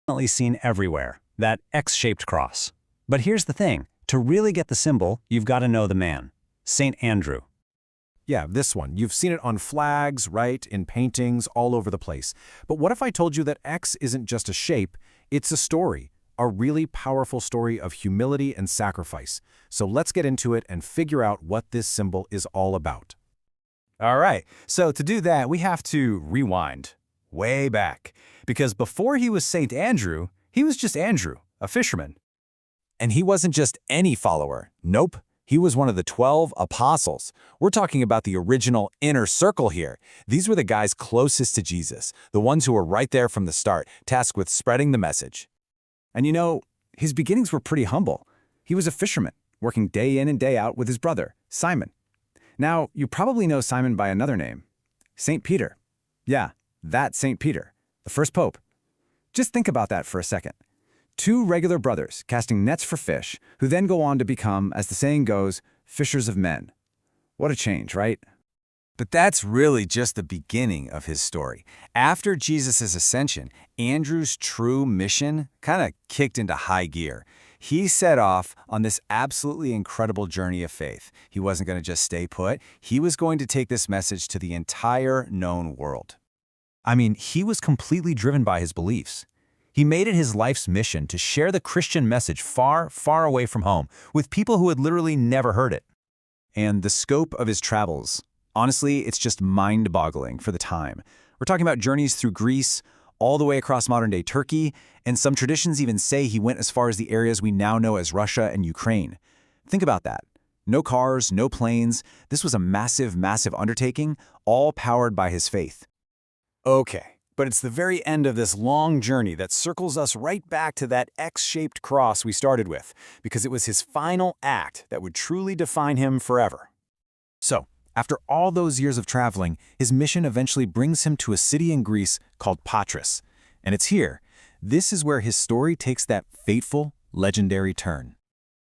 Definitely seen everywhere, that X-shaped cross. But here's the thing, to really get the symbol, you've got to know the man, St. Andrew. Yeah, this one. You've seen it on flags, right? In paintings, all over the place. But what if I told you that X isn't just a shape, it's a story, a really powerful story of humility and sacrifice. So let's get into it and figure out what this symbol is all about. All right, so to do that, we have to rewind way back. Because before he was St. Andrew, he was just Andrew, a fisherman. And he wasn't just any follower. Nope. He was one of the 12 apostles. We're talking about the original inner circle here. These were the guys closest to Jesus, the ones who were right there from the start, tasked with spreading the message. And you know, his beginnings were pretty humble. He was a fisherman, working day in and day out with his brother, Simon. Now, you probably know Simon by another name, St. Peter. Yeah, that St. Peter, the first pope. Just think about that for a second. Two regular brothers casting nets for fish, who then go on to become, as the saying goes, fishers of men. What a change, right? But that's really just the beginning of his story. After Jesus' ascension, Andrew's true mission kind of kicked into high gear. He set off on this absolutely incredible journey of faith. He wasn't going to just stay put. He was going to take this message to the entire known world. I mean, he was completely driven by his beliefs. He made it his life's mission to share the Christian message far, far away from home with people who had literally never heard it. And the scope of his travels, honestly, it's just mind-boggling for the time. We're talking about journeys through Greece, all the way across modern-day Turkey, and some traditions even say he went as far as the areas we now know as Russia and Ukraine. Think about that. No cars, no planes. This was a massive, massive undertaking, all powered by his faith. Okay. But it's the very end of this long journey that circles us right back to that X-shaped cross we started with, because it was his final act that would truly define him forever. So, after all those years of traveling, his mission eventually brings him to a city in Greece called Patras. And it's here. This is where his story takes that fateful, legendary turn.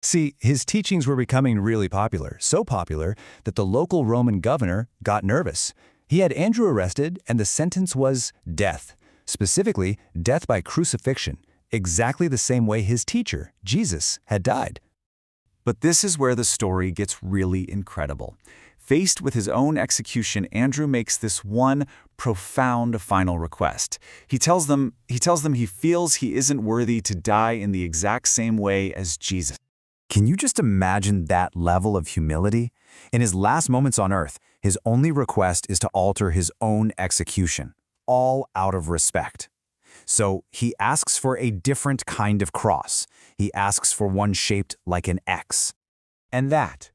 See, his teachings were becoming really popular, so popular that the local Roman governor got nervous. He had Andrew arrested, and the sentence was death, specifically death by crucifixion, exactly the same way his teacher, Jesus, had died. But this is where the story gets really incredible. Faced with his own execution, Andrew makes this one profound final request. He tells them he feels he isn't worthy to die in the exact same way as Jesus. Can you just imagine that level of humility? In his last moments on earth, his only request is to alter his own execution, all out of respect. So he asks for a different kind of cross. He asks for one shaped like an X. And that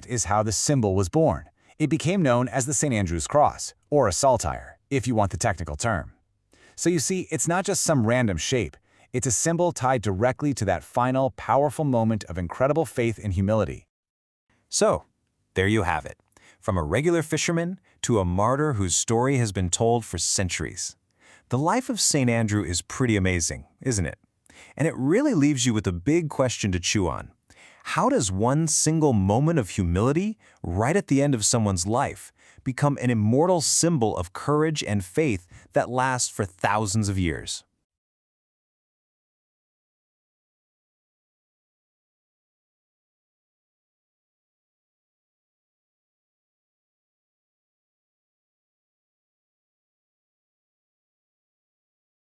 is how the symbol was born. It became known as the St. Andrew's Cross, or a saltire, if you want the technical term. So you see, it's not just some random shape. It's a symbol tied directly to that final, powerful moment of incredible faith and humility. So, there you have it. From a regular fisherman to a martyr whose story has been told for centuries. The life of St. Andrew is pretty amazing, isn't it? And it really leaves you with a big question to chew on. How does one single moment of humility, right at the end of someone's life, become an immortal symbol of courage and faith that lasts for thousands of years?